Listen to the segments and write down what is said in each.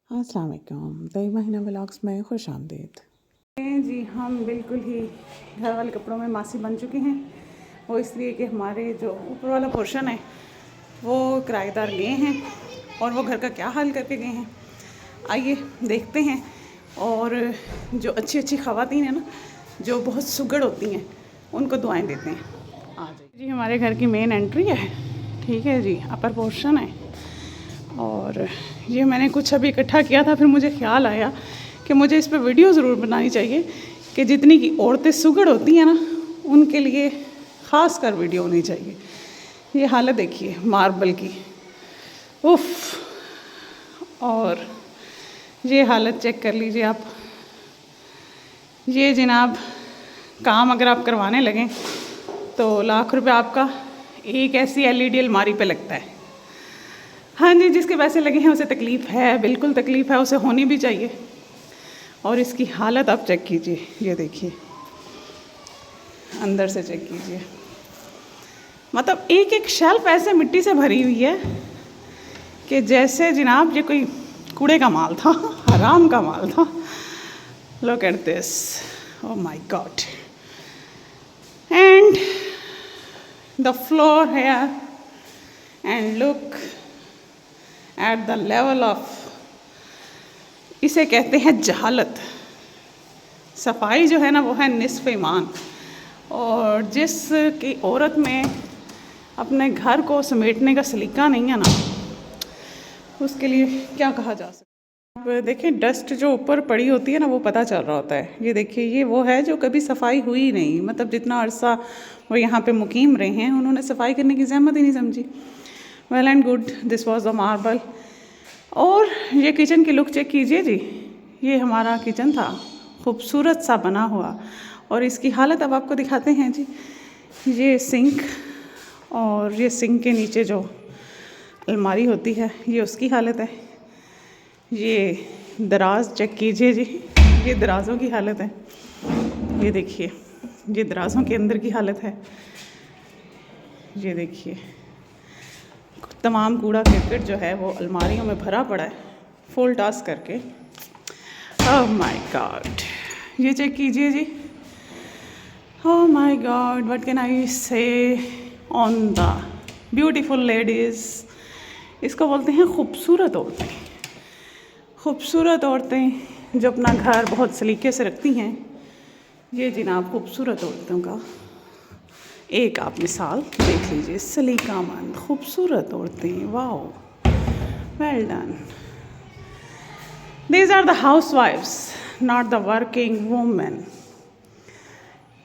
अस्सलाम वालेकुम, तय महीना व्लॉग्स में खुश आमदीद। जी हम बिल्कुल ही घर वाले कपड़ों में मासी बन चुके हैं। वो इसलिए कि हमारे जो ऊपर वाला पोर्शन है वो किराएदार गए हैं और वो घर का क्या हाल करके गए हैं, आइए देखते हैं। और जो अच्छी अच्छी ख़वातीन हैं ना, जो बहुत सुगड़ होती हैं, उनको दुआएं देते हैं। आ जाइए जी, हमारे घर की मेन एंट्री है, ठीक है जी, अपर पोर्शन है। और ये मैंने कुछ अभी इकट्ठा किया था, फिर मुझे ख्याल आया कि मुझे इस पर वीडियो ज़रूर बनानी चाहिए कि जितनी की औरतें सुगड़ होती हैं ना, उनके लिए ख़ास कर वीडियो होनी चाहिए। ये हालत देखिए मार्बल की, उफ। और ये हालत चेक कर लीजिए आप। ये जनाब काम अगर आप करवाने लगें तो लाख रुपए आपका एक ऐसी एलईडी अलमारी पे लगता है। हाँ जी, जिसके पैसे लगे हैं उसे तकलीफ़ है, बिल्कुल तकलीफ़ है, उसे होनी भी चाहिए। और इसकी हालत आप चेक कीजिए, ये देखिए अंदर से चेक कीजिए। मतलब एक एक शेल्फ ऐसे मिट्टी से भरी हुई है कि जैसे जनाब ये कोई कूड़े का माल था, हराम का माल था। Look at this, oh my God. And the floor here and look at the level of, इसे कहते हैं जहालत। सफाई जो है ना, वो है निस्फ़ ईमान। और जिस की औरत में अपने घर को समेटने का सलीका नहीं है ना, उसके लिए क्या कहा जा सकता है। अब देखें, डस्ट जो ऊपर पड़ी होती है ना, वो पता चल रहा होता है। ये देखिए, ये वो है जो कभी सफाई हुई नहीं, मतलब जितना अरसा वो यहाँ पे मुकीम रहे हैं, उन्होंने सफाई करने की ज़हमत ही नहीं समझी। Well and good, this was the marble. और ये किचन की लुक चेक कीजिए जी, ये हमारा किचन था, खूबसूरत सा बना हुआ। और इसकी हालत अब आपको दिखाते हैं जी। ये सिंक, और ये सिंक के नीचे जो अलमारी होती है, ये उसकी हालत है। ये दराज चेक कीजिए जी, ये दराज़ों की हालत है। ये देखिए, ये दराज़ों के अंदर की हालत है। ये देखिए, तमाम कूड़ा करकट जो है वो अलमारियों में भरा पड़ा है, फुल टास्क करके। ओह माय गॉड, ये चेक कीजिए जी। Oh my God, what can I say on the beautiful ladies. इसको बोलते हैं खूबसूरत औरतें। खूबसूरत औरतें जो अपना घर बहुत सलीके से रखती हैं, ये जनाब खूबसूरत औरतों का एक आप मिसाल देख लीजिए। सलीकामंद खूबसूरत औरतें, wow, well done. These are the house wifes, not the working women.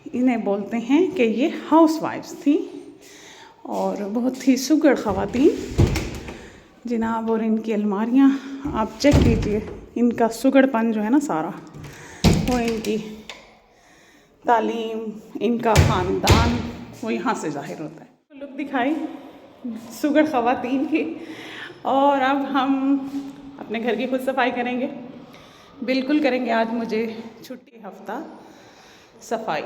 इन्हें बोलते हैं कि ये हाउस वाइफ्स थी और बहुत ही सुगड़ ख़वातीन जनाब। और इनकी अलमारियाँ आप चेक कीजिए, इनका सुगड़पन जो है ना सारा, वो इनकी तालीम, इनका ख़ानदान, वो यहाँ से ज़ाहिर होता है। लुक दिखाई सुगड़ ख़वातीन की। और अब हम अपने घर की खुद सफाई करेंगे, बिल्कुल करेंगे। आज मुझे छुट्टी, हफ्ता सफाई,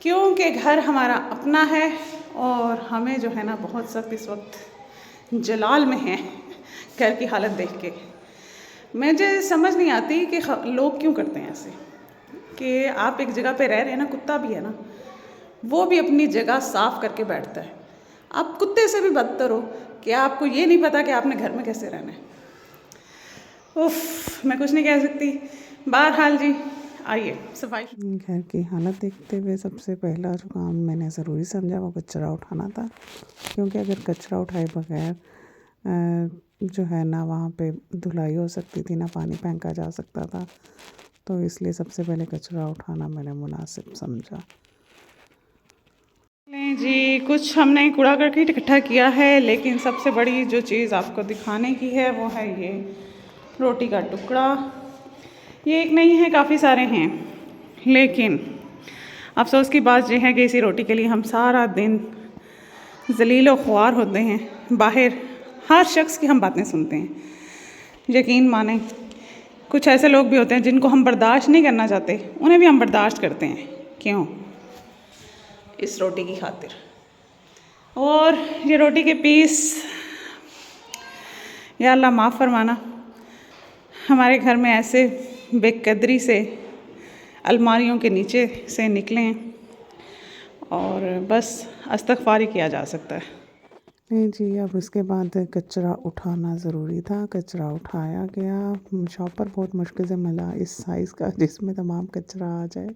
क्योंकि घर हमारा अपना है और हमें जो है ना बहुत सख्त इस वक्त जलाल में है घर की हालत देख के। मुझे समझ नहीं आती कि लोग क्यों करते हैं ऐसे, कि आप एक जगह पे रह रहे हैं ना, कुत्ता भी है ना, वो भी अपनी जगह साफ़ करके बैठता है। आप कुत्ते से भी बदतर हो कि आपको ये नहीं पता कि आपने घर में कैसे रहना है। उफ, मैं कुछ नहीं कह सकती। बहरहाल जी, आइए सफाई। घर की हालत देखते हुए सबसे पहला जो काम मैंने ज़रूरी समझा वो कचरा उठाना था, क्योंकि अगर कचरा उठाए बगैर जो है ना वहाँ पे धुलाई हो सकती थी, ना पानी फेंका जा सकता था, तो इसलिए सबसे पहले कचरा उठाना मैंने मुनासिब समझा। नहीं जी, कुछ हमने कूड़ा करकट इकट्ठा किया है, लेकिन सबसे बड़ी जो चीज़ आपको दिखाने की है वो है ये रोटी का टुकड़ा। ये एक नहीं है, काफ़ी सारे हैं, लेकिन अफसोस की बात यह है कि इसी रोटी के लिए हम सारा दिन ज़लील व ख्वार होते हैं। बाहर हर शख्स की हम बातें सुनते हैं। यकीन माने, कुछ ऐसे लोग भी होते हैं जिनको हम बर्दाश्त नहीं करना चाहते, उन्हें भी हम बर्दाश्त करते हैं। क्यों? इस रोटी की खातिर। और ये रोटी के पीस, या अल्लाह माफ़ फरमाना, हमारे घर में ऐसे बेकदरी से अलमारियों के नीचे से निकलें और बस इस्तग़फ़ार किया जा सकता है। नहीं जी, अब उसके बाद कचरा उठाना ज़रूरी था। कचरा उठाया गया। शॉपर बहुत मुश्किल से मिला इस साइज़ का जिसमें तमाम कचरा आ जाए।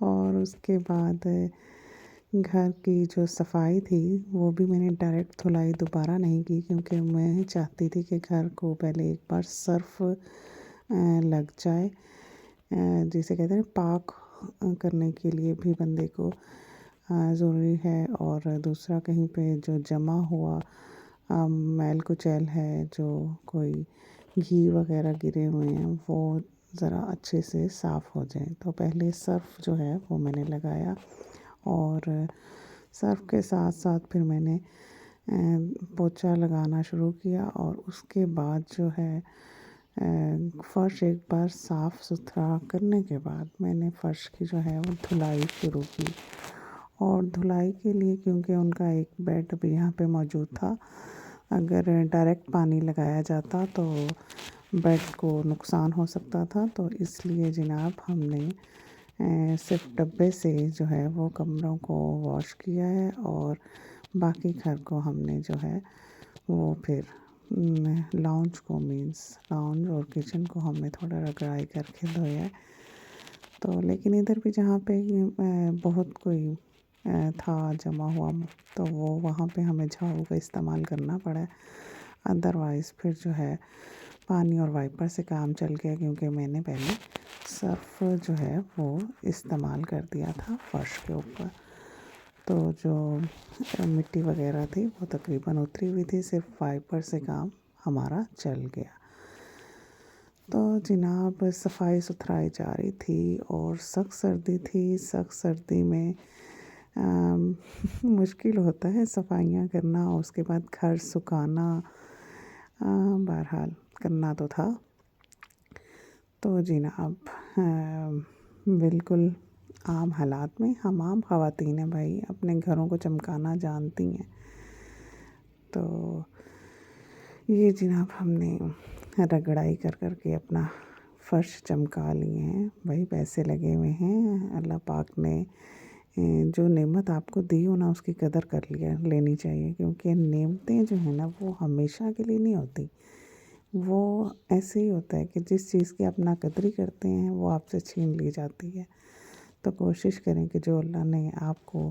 और उसके बाद घर की जो सफाई थी वो भी मैंने डायरेक्ट धुलाई दोबारा नहीं की, क्योंकि मैं चाहती थी कि घर को पहले एक बार सर्फ़ लग जाए। जिसे कहते हैं पाक करने के लिए भी बंदे को ज़रूरी है। और दूसरा कहीं पे जो जमा हुआ मैल कुचैल है, जो कोई घी वगैरह गिरे हुए हैं, वो ज़रा अच्छे से साफ़ हो जाए। तो पहले सर्फ़ जो है वो मैंने लगाया और सर्फ़ के साथ साथ फिर मैंने पोछा लगाना शुरू किया। और उसके बाद जो है फ़र्श एक बार साफ़ सुथरा करने के बाद मैंने फ़र्श की जो है वो धुलाई शुरू की। और धुलाई के लिए क्योंकि उनका एक बेड भी यहाँ पे मौजूद था, अगर डायरेक्ट पानी लगाया जाता तो बेड को नुकसान हो सकता था। तो इसलिए जनाब हमने सिर्फ डब्बे से जो है वो कमरों को वॉश किया है और बाकी घर को हमने जो है वो फिर लाउंज को लाउंज और किचन को हमने थोड़ा रगड़ाई करके धोया है। तो लेकिन इधर भी जहाँ पे बहुत कोई था जमा हुआ, तो वो वहाँ पे हमें झाड़ू का इस्तेमाल करना पड़ा। अदरवाइज़ फिर जो है पानी और वाइपर से काम चल गया, क्योंकि मैंने पहले सर्फ़ जो है वो इस्तेमाल कर दिया था फ़र्श के ऊपर। तो जो मिट्टी वगैरह थी वो तकरीबन उतरी हुई थी, सिर्फ वाइपर से काम हमारा चल गया। तो जनाब सफाई सुथराई जारी थी और सख्त सर्दी थी। सख्त सर्दी में मुश्किल होता है सफाइयाँ करना और उसके बाद घर सुखाना। बहरहाल करना तो था। तो जनाब बिल्कुल आम हालात में हम आम ख़वातीन हैं भाई, अपने घरों को चमकाना जानती हैं। तो ये जनाब हमने रगड़ाई कर कर के अपना फ़र्श चमका लिए हैं भाई। पैसे लगे हुए हैं, अल्लाह पाक ने जो नेमत आपको दी हो ना उसकी कदर कर लेनी चाहिए, क्योंकि नेमतें जो है ना वो हमेशा के लिए नहीं होती। वो ऐसे ही होता है कि जिस चीज़ की आप नाकदरी करते हैं वो आपसे छीन ली जाती है। तो कोशिश करें कि जो अल्लाह ने आपको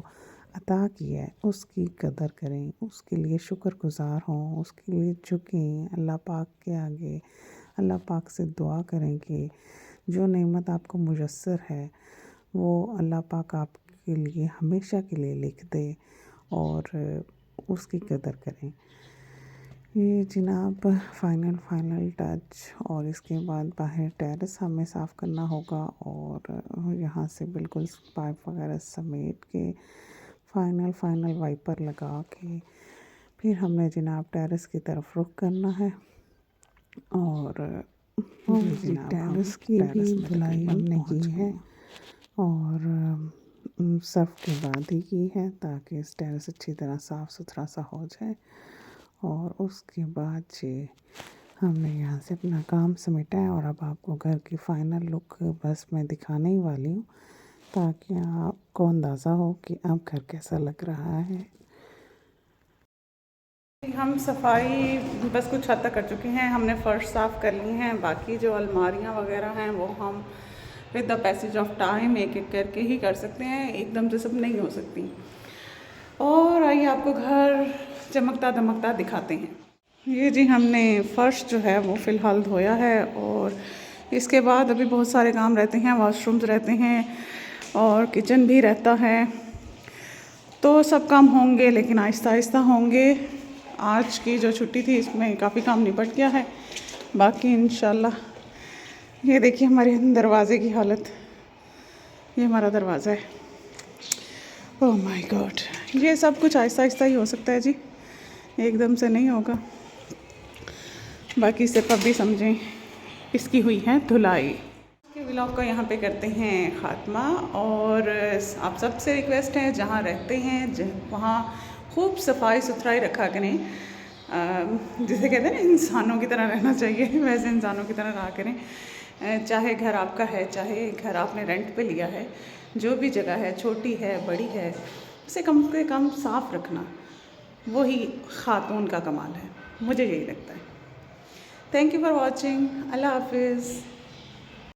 अता किया है उसकी कदर करें, उसके लिए शुक्रगुज़ार हों, उसके लिए झुकें अल्लाह पाक के आगे। अल्लाह पाक से दुआ करें कि जो नेमत आपको मुयस्सर है वो अल्लाह पाक आपके लिए हमेशा के लिए लिख दे और उसकी कदर करें। ये जनाब फाइनल टच। और इसके बाद बाहर टेरेस हमें साफ़ करना होगा और यहाँ से बिल्कुल पाइप वगैरह समेट के फाइनल वाइपर लगा के फिर हमने जनाब टेरेस की तरफ रुख करना है। और टेरेस की भी धुलाई हमने की है और सर्फ के बाद ही की है, ताकि इस टेरेस अच्छी तरह साफ़ सुथरा सा हो जाए। और उसके बाद जी हमने यहाँ से अपना काम समेटा है और अब आपको घर की फ़ाइनल लुक बस मैं दिखाने ही वाली हूँ, ताकि आपको अंदाज़ा हो कि अब घर कैसा लग रहा है। हम सफाई बस कुछ हद तक कर चुके हैं। हमने फ़र्श साफ़ कर ली हैं, बाकी जो अलमारियाँ वगैरह हैं वो हम with the passage of time एक एक करके ही कर सकते हैं, एकदम से सब नहीं हो सकती। और आइए आपको घर चमकता दमकता दिखाते हैं। ये जी हमने फ़र्श जो है वो फ़िलहाल धोया है और इसके बाद अभी बहुत सारे काम रहते हैं, वॉशरूम्स रहते हैं और किचन भी रहता है। तो सब काम होंगे लेकिन आहिस्ता आहिस्ता होंगे। आज की जो छुट्टी थी इसमें काफ़ी काम निपट गया है, बाकी इंशाल्लाह। ये देखिए हमारे दरवाज़े की हालत, ये हमारा दरवाज़ा है। ओह माय गॉड, ये सब कुछ आहिस्ता आहिस्ता ही हो सकता है जी, एकदम से नहीं होगा। बाकी सिर्फ अभी समझें इसकी हुई है धुलाई। इसके व्लॉग को यहाँ पे करते हैं ख़ात्मा। और आप सबसे रिक्वेस्ट है जहाँ रहते हैं वहाँ खूब सफाई सुथराई रखा करें। जिसे कहते हैं ना इंसानों की तरह रहना चाहिए, वैसे इंसानों की तरह रहा करें। चाहे घर आपका है, चाहे घर आपने रेंट पे लिया है, जो भी जगह है, छोटी है बड़ी है, उसे कम से कम साफ़ रखना वही ख़ातून का कमाल है, मुझे यही लगता है। Thank you for watching. अल्लाह हाफिज़।